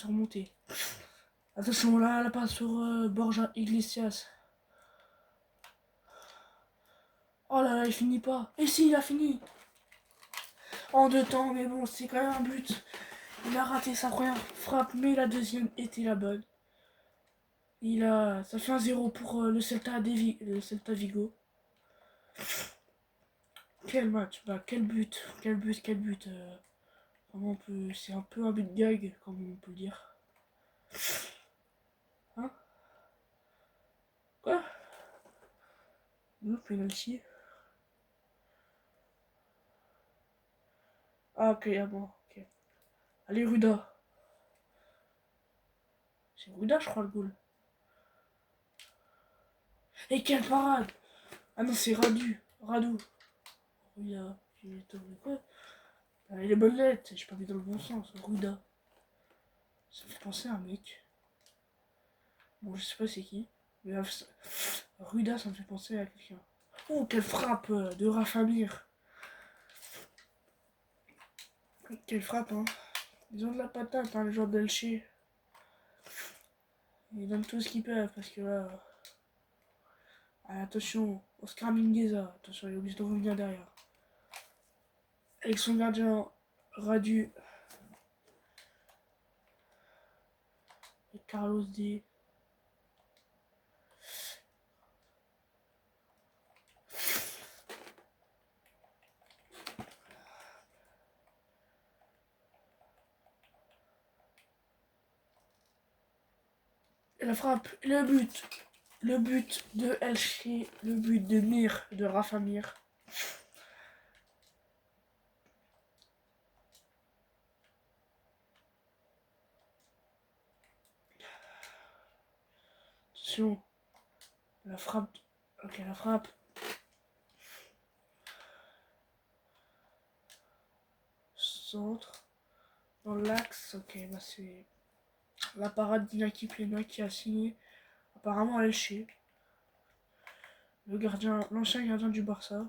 remontés. Attention, là, la passe sur Borja Iglesias. Oh là là, il finit pas. Et si, il a fini. En 2 temps, mais bon, c'est quand même un but. Il a raté sa première frappe, mais la deuxième était la bonne. Ça fait un 0 pour le Celta Vigo. Quel match, quel but, quel but. C'est un peu un but de gag, comme on peut le dire. Hein? Quoi? Le penalty. Ah ok, ah bon, ok. Allez Ruda. C'est Ruda je crois le goal. Et quelle parade! Ah non c'est Radou. Ruda. Quoi? Ah, il est bonne lettre, j'ai pas mis dans le bon sens. Ruda. Ça me fait penser à un mec. Bon je sais pas c'est qui. Mais Ruda ça me fait penser à quelqu'un. Oh quelle frappe de Rafamir. Quelle frappe hein. Ils ont de la patate hein les joueurs d'Elche. Ils donnent tout ce qu'ils peuvent parce que là... attention, Oscar Mingueza, attention, il est obligé de revenir derrière. Avec son gardien, Radu. Et Carlos D. Et la frappe, le but de Elche, le but de Mir, de Rafa Mir. Attention, la frappe, ok la frappe. Centre, dans l'axe, ok c'est la parade d'Inaki Plena qui a signé apparemment à Elche. L'ancien gardien du Barça.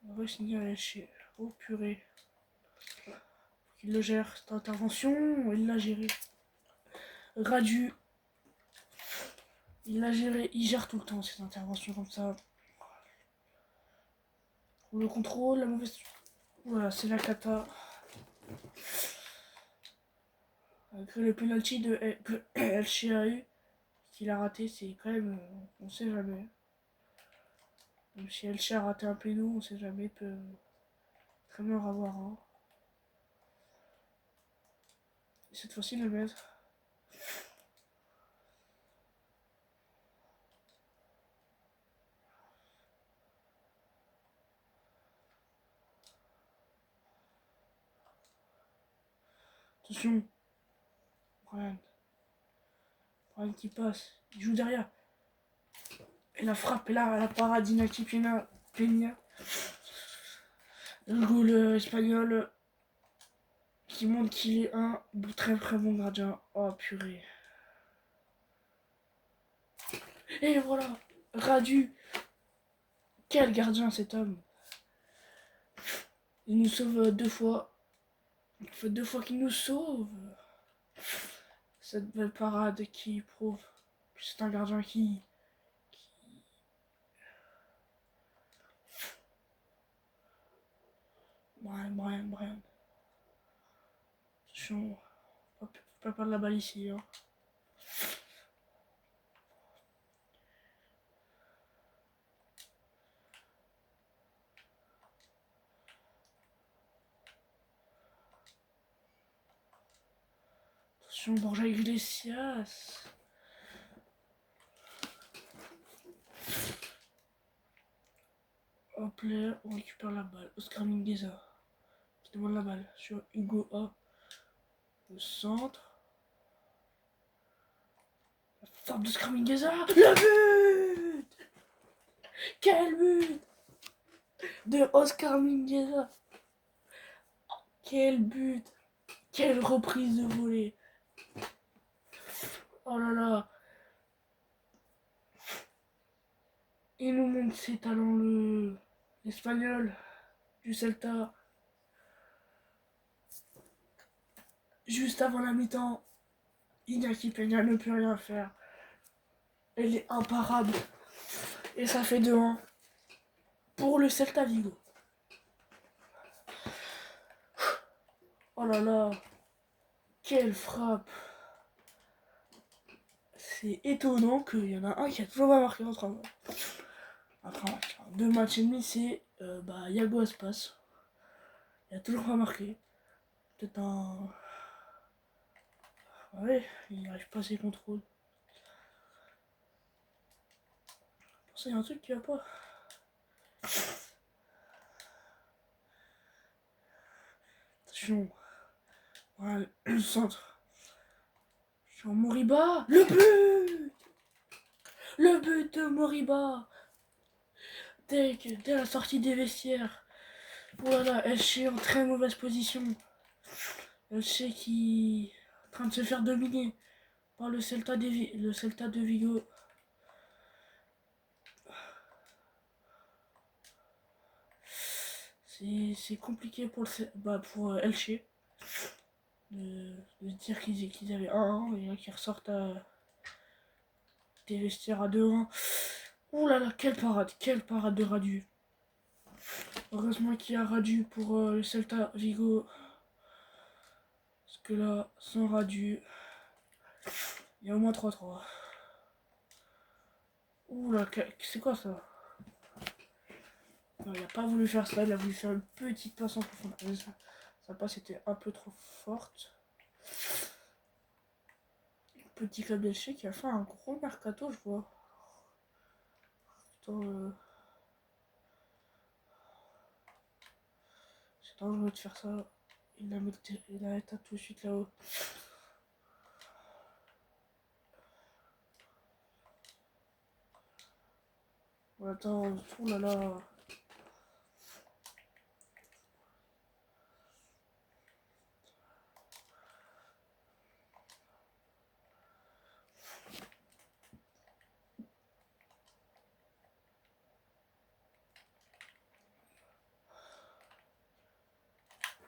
On va signer à Elche. Oh purée. Il le gère cette intervention, il l'a géré. Radu, il l'a géré, il gère tout le temps ces interventions comme ça. Le contrôle, la mauvaise... Voilà, c'est la cata. Avec le penalty de Elche a eu, qu'il a raté, c'est quand même... on sait jamais. Même si Elche a raté un péno, on sait jamais, il peut très bien en avoir un. Et cette fois-ci, le mettre. Attention. Brian qui passe, il joue derrière. Et la frappe est là, la parade d'Inaki Peña. Le goal espagnol qui montre qu'il est un très bon gardien. Oh purée. Et voilà, Radu. Quel gardien cet homme. Il nous sauve 2 fois. Ça fait 2 fois qu'il nous sauve. Cette belle parade qui prouve que c'est un gardien qui... Brian. Attention, faut pas perdre la balle ici. Hein. Attention, Borja Iglesias. Hop là, on récupère la balle. Oscar Mingueza qui demande la balle sur Hugo A. Le centre. La frappe d'Oscar Mingueza. Le but! Quel but de Oscar Mingueza! Quel but! Quelle reprise de volée! Oh là là! Il nous montre ses talents, l'Espagnol du Celta. Juste avant la mi-temps, Iñaki Peña ne peut rien faire. Elle est imparable. Et ça fait 2-1 pour le Celta Vigo. Oh là là! Quelle frappe! C'est étonnant qu'il y en a un qui a toujours pas marqué entre un match. 2 matchs et demi, c'est Yago Aspas. Il a toujours pas marqué. Peut-être un... Ouais, il n'arrive pas à ses contrôles. Pour ça, il y a un truc qui va pas. Attention. Voilà, le centre. Sur Moriba. Le but! Le but de Moriba! Dès la sortie des vestiaires. Voilà, Elche en très mauvaise position. Elche qui est en train de se faire dominer par le Celta de Vigo. C'est compliqué pour Elche de dire qu'ils avaient 1-1 et là qu'ils ressortent des vestiaires à 2-1. Ouh là là, quelle parade de Radu. Heureusement qu'il y a Radu pour le Celta Vigo. Parce que là, sans Radu, il y a au moins 3-3. Ouh là, c'est quoi ça? Non, il n'a pas voulu faire ça, il a voulu faire une petite passe en profondeur. Sa passe était un peu trop forte. Petit club d'Elche qui a fait un gros mercato, je vois. C'est dangereux de faire ça. Il a éteint tout de suite là-haut. Attends, oh là là.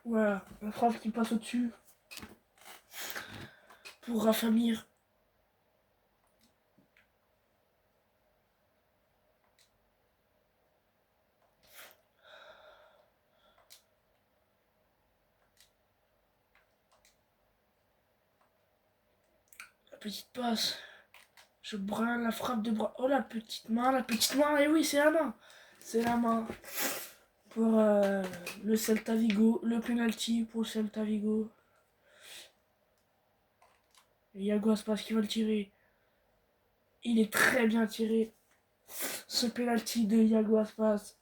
Voilà, la frappe qui passe au-dessus. Pour Rafa Mir. La petite passe. Je brinle la frappe de bras. Oh la petite main. Et oui, c'est la main. C'est la main. Pour le Celta Vigo. Le penalty pour le Celta Vigo. Et Yago Aspas qui va le tirer. Il est très bien tiré. Ce penalty de Yago Aspas.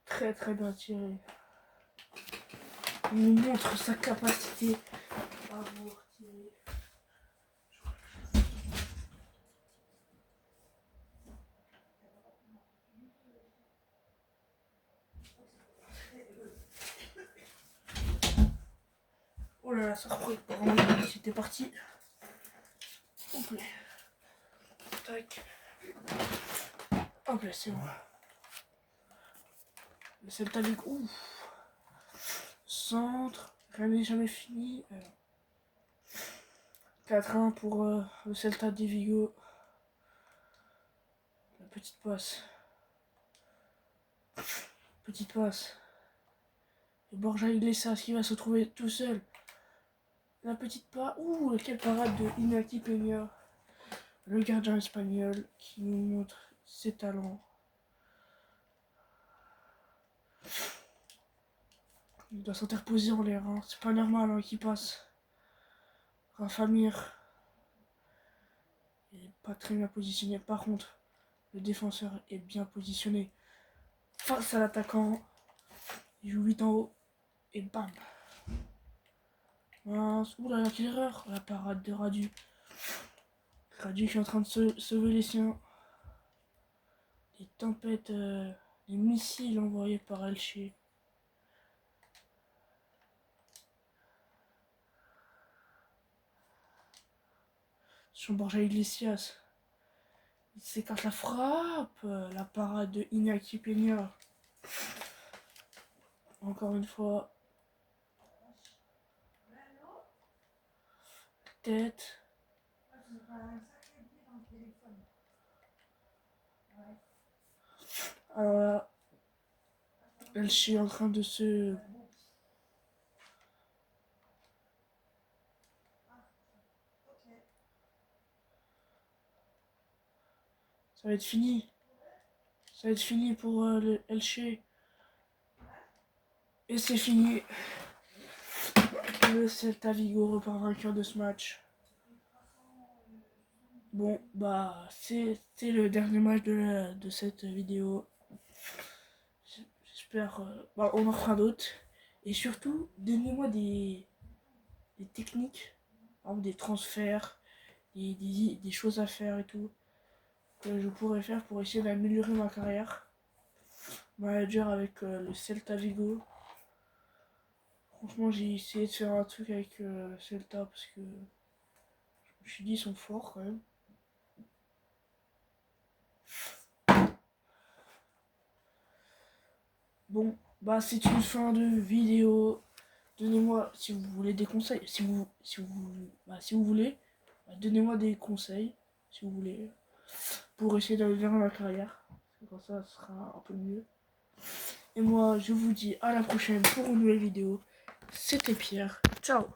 Très très bien tiré. Il nous montre sa capacité à vous retirer. Voilà, ça reprend. C'était parti. Hop là. Tac. Hop là, c'est bon. Le Celta Vigo. Ouf. Centre. Rien n'est jamais fini. 4-1 pour le Celta de Vigo. La petite passe. Petite passe. Et Borja Iglesias qui va se trouver tout seul. La petite passe. Ouh, quelle parade de Iñaki Peña. Le gardien espagnol qui nous montre ses talents. Il doit s'interposer en l'air. Hein. C'est pas normal hein, qu'il passe. Rafa Mir. Il est pas très bien positionné. Par contre, le défenseur est bien positionné. Face à l'attaquant. Il joue 8 en haut. Et bam. Mince. Ouh là là, quelle erreur. La parade de Radu. Radu qui est en train de sauver les siens. Les tempêtes, les missiles envoyés par Elche. Sur Borja Iglesias. Il s'écarte la frappe. La parade de Iñaki Peña. Encore une fois. Tête. Alors là, Elche est en train de se... Ça va être fini. Ça va être fini pour le Elche. Et c'est fini. Le Celta Vigo repart vainqueur de ce match. Bon, bah, c'est le dernier match de cette vidéo. J'espère... bah, on en fera d'autres. Et surtout, donnez-moi des techniques, des transferts, des choses à faire et tout, que je pourrais faire pour essayer d'améliorer ma carrière. Manager avec le Celta Vigo. Franchement, j'ai essayé de faire un truc avec Celta parce que je me suis dit ils sont forts quand même. Bon, bah c'est une fin de vidéo. Donnez-moi si vous voulez des conseils. Si vous voulez, donnez-moi des conseils si vous voulez pour essayer d'améliorer ma carrière. Comme ça, ce sera un peu mieux. Et moi, je vous dis à la prochaine pour une nouvelle vidéo. C'était Pierre. Ciao.